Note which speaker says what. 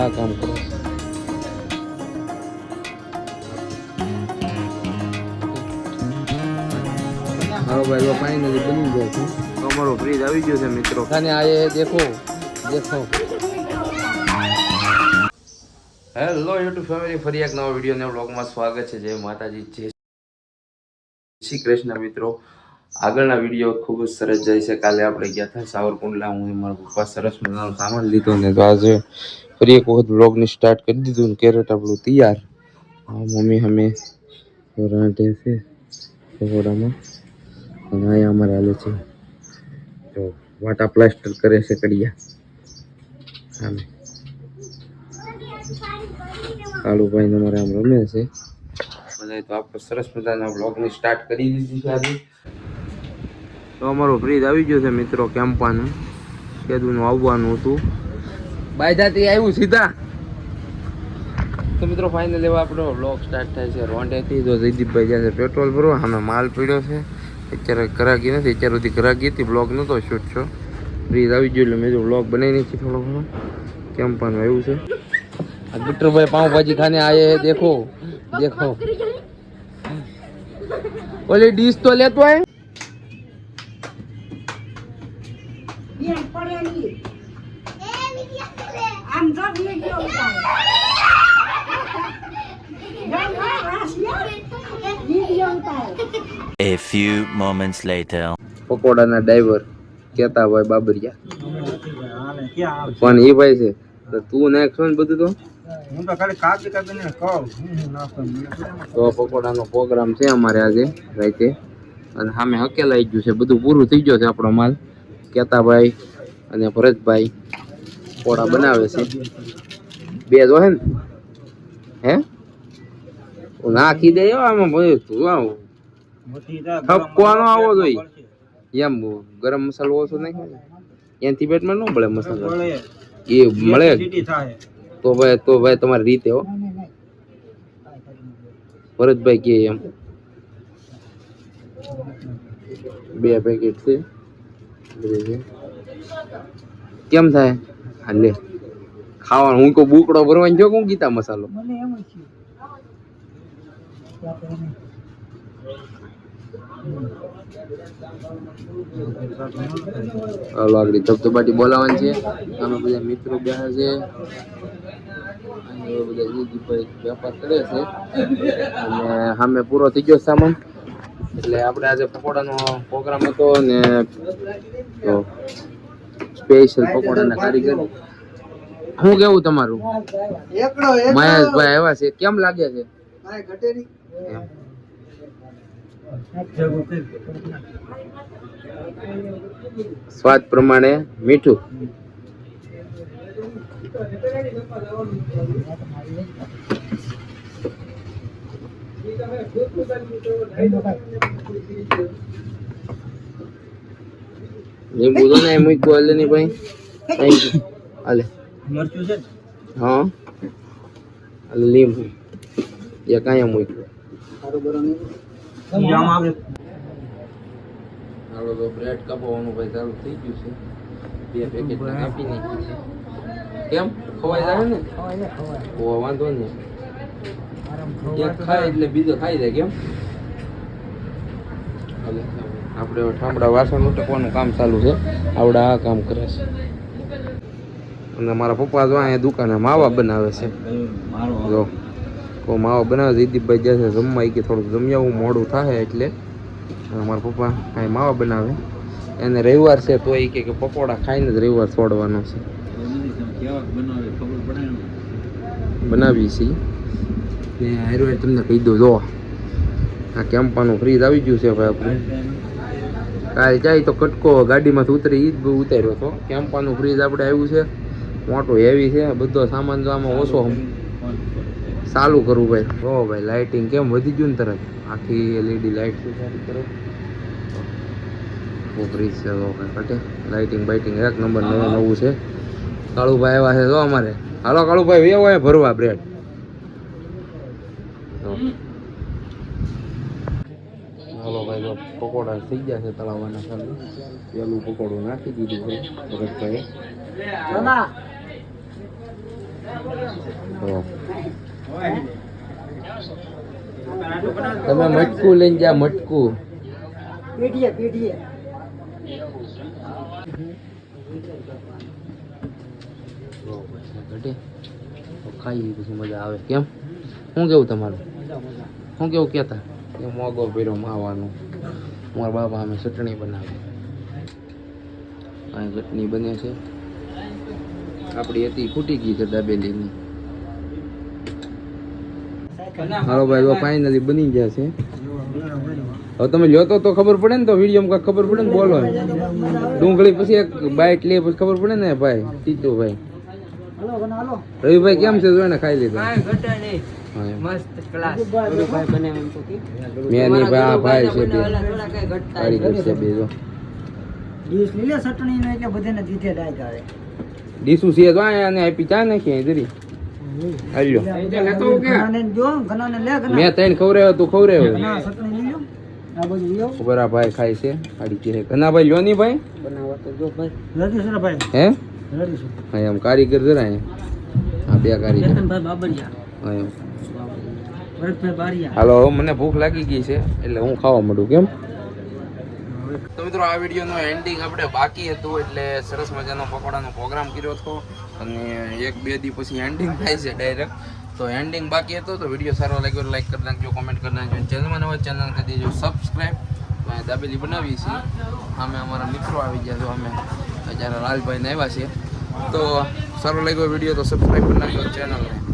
Speaker 1: આ કામ કરો. હાલો ભાઈ તો ફાઇનલી બની ગયો છે. અમારો ફ્રીજ આવી ગયો છે મિત્રો. અને આ એ દેખો દેખો. હેલો યુટ્યુબ ફેમિલી, ફરી એક નવા વિડીયો ને વ્લોગમાં સ્વાગત છે. જય માતાજી, જય શ્રી કૃષ્ણ મિત્રો. આગળના વિડીયો ખૂબ જ સરસ જાય છે. કાલે આપણે ગયા હતા સાવરકુંડલા. હું મારા પપ્પા સરસ મજાનો સામાન લીધો ને તો આજે ફરી એક વખત વ્લોગને સ્ટાર્ટ કરી દીધું ને કેરેટ આપણું તૈયાર. મમ્મી અમે રાંધે છે પકોડામાં અને અહીંયા અમારે હાલે છે તો વાટા પ્લાસ્ટર કરે છે કડિયા સામે. કાળુભાઈ ને અમારે આમ રમે છે બધા. તો આપણે સરસ મજાના વ્લોગને સ્ટાર્ટ કરી દીધી છે આજે. તો અમારો ફ્રીજ આવી ગયો છે મિત્રો કેમ્પાનું. કેદુનું આવવાનું હતું, બાયદાથી આવ્યું સીધા. તો મિત્રો ફાઇનલ એવા આપણો વ્લોગ સ્ટાર્ટ થાય છે રોંઢેથી. તો જયદીપભાઈ જાય છે પેટ્રોલ ભરવા. આમે માલ પડ્યો છે. અત્યારે કરાગી નથી, અત્યાર સુધી કરાગી હતી. બ્લોગ નહોતો શૂટ છો. ફ્રીજ આવી ગયો એટલે મેં જો વ્લોગ બનાવી નથી થોડો ઘણો. કેમ્પાનું આવ્યું છે. આ ગુટ્ટરભાઈ પાઉંભાજી ખાને આયે હે. દેખો દેખો, ઓલી ડીશ તો લેતો है.
Speaker 2: A few moments later.
Speaker 1: પકોડાના ડ્રાઈવર કેતા ભાઈ બાબરિયા પણ એ ભાઈ છે તો તું નાખશો ને બધું. તો
Speaker 3: હું તો ખાલી કાપી કાપીને કહું
Speaker 1: તો પકોડાનો પ્રોગ્રામ છે અમારે આજે રાતે. અને સામે હકેલાઈ ગયું છે, બધું પૂરું થઈ ગયો છે આપણો માલ. કેતાભાઈ અને ભરતભાઈ પકોડા બનાવે છે. બે જો હે ને હે નાખી દે આમાં ભાઈ. તું આવું ઠપકોનો આવો જોઈએ એમ. ગરમ મસાલો ઓછો નાખે એનાથી પેટમાં ન મળે મસાલો એ મળે તો ભાઈ તમારી રીતે હો. ભરતભાઈ કે એમ 2 પેકેટ છે. કેમ થાય હા લે ખાવાનું. હું કોઈ બુકડો ભરવાની જો કોણ ગીતા મસાલો. હાલો આગળ ધબધબાટી બોલાવવાની છે. અમે બધા મિત્રો બેઠા છે. બધા વેપાર કરે છે અને સામે પૂરો થઈ ગયો સામાન. એટલે આપણે આજે પકોડાનો પ્રોગ્રામ હતો ને તો સ્પેશિયલ પકોડાના કારીગર. શું કેવું તમારું? મહેશભાઈ આવ્યા છે. કેમ લાગે છે? સ્વાદ પ્રમાણે મીઠું. લીંબુ તો નહીં મૂક્યું હાલે નહીં ભાઈ. હાલે
Speaker 3: મરચું છે.
Speaker 1: હા હાલે લીંબુ એ કાંઈ મૂક્યું. હાલો તો બ્રેડ કાપવાનું ભાઈ ચાલુ થઈ ગયું છે. 2 પેકેટ કાપી નાખી છે. કેમ ખવાઈ જાય ને? વાંધો નહીં. એક ખાય એટલે બીજો ખાઈ જાય. કેમ આપણે ઠામડા વાસણ ઉટકવાનું કામ ચાલુ છે. આવડા આ કામ કરે છે. અને મારા પપ્પા જો અહીંયા દુકાને માવા બનાવે છે. જો તો માવા બનાવે. જયદીપભાઈ જશે જમવા કે થોડુંક જમી આવું મોડું થાય એટલે. મારા પપ્પા કાંઈ માવા બનાવે. એને રવિવાર છે તો એ કે પકોડા ખાઈને જ રવિવાર છોડવાનો છે. બનાવી છીએ ને હારું તમને કહી દઉં. જો આ કેમ્પાનું ફ્રીજ આવી ગયું છે ભાઈ આપણે. કાલે જાય તો કટકો ગાડીમાંથી ઉતરી એ જ ઉતાર્યો હતો. કેમ્પાનું ફ્રીજ આપણે આવ્યું છે. મોટું હેવી છે. બધો સામાન જો આમાં ઓછો ચાલુ કરવું ભાઈ. હો ભાઈ લાઇટિંગ કેમ વધી ગયું ને તરત. આખી LED લાઇટ છે સારી તરફ. ફ્રીજ છે કટે લાઇટિંગ બાઇટિંગ એક નંબર નવું છે. કાળુભાઈ આવ્યા છે જો અમારે. હાલો કાળુભાઈ વેવો હોય ભરવા બ્રેડ. હાલો ભાઈ જો પકોડા થઈ ગયા છે તળાવવાના. ખાલી પેલું પકોડું નાખી દીધું છે ભરતભાઈ. તો તમે મટકું લઈને જા મટકું. ખાઈ પછી મજા આવે. કેમ શું કેવું તમારું? શું કેવું કહેતા કે મોગો પીરો માવાનું? મારા બાબા અમે ચટણી બનાવી. અહીં ચટણી બને છે. આપણી હતી ફૂટી ગઈ છે દાબેલીની. હાલો ભાઈ તો ફાઇનલી બની ગયા છે. હવે તમે લ્યો તો ખબર પડે ને, તો વિડીયોમાં ખબર પડે ને. બોલો ડુંગળી પછી એક બાઈટ લે પછી ખબર પડે ને ભાઈ. ટીટુ ભાઈ રવિભાઈ કેમ છે જોઈને ખાઈ લીધું. મેં નહીં ભાઈ, આ ભાઈ છે બે કારીગર છે બે. જો ડીસુ છે તો આને આપી ચા નાખી જરી. હાલ્યો મેં તઈને ખવડાવ્યો તું ખવડાવ્યો. ખબર આ ભાઈ ખાય છે આડી કે ઘણા ભાઈ લ્યો ની ભાઈ હે હા એમ કારીગર જરા હા બે કારીગર. હાલો હવે મને ભૂખ લાગી ગઈ છે એટલે હું ખાવા માંડું. કેમ તો મિત્રો આ વિડીયોનો એન્ડિંગ આપણે બાકી હતું એટલે સરસ મજાનો પકોડાનો પ્રોગ્રામ કર્યો હતો અને 1-2 દી પછી એન્ડિંગ થાય છે ડાયરેક્ટ. તો એન્ડિંગ બાકી હતો તો વિડીયો સારો લાગ્યો લાઈક કરી નાખજો, કોમેન્ટ કરી નાખજો, ચેનલમાં નવા ચેનલ કરી દેજો સબસ્ક્રાઈબ. દાબેલી બનાવી છે અમે અમારા મિત્રો આવી ગયા. તો અમે જ્યારે લાલભાઈને આવ્યા છે. તો સારો લાગ્યો વિડીયો તો સબસ્ક્રાઈબ કરી નાખજો ચેનલને.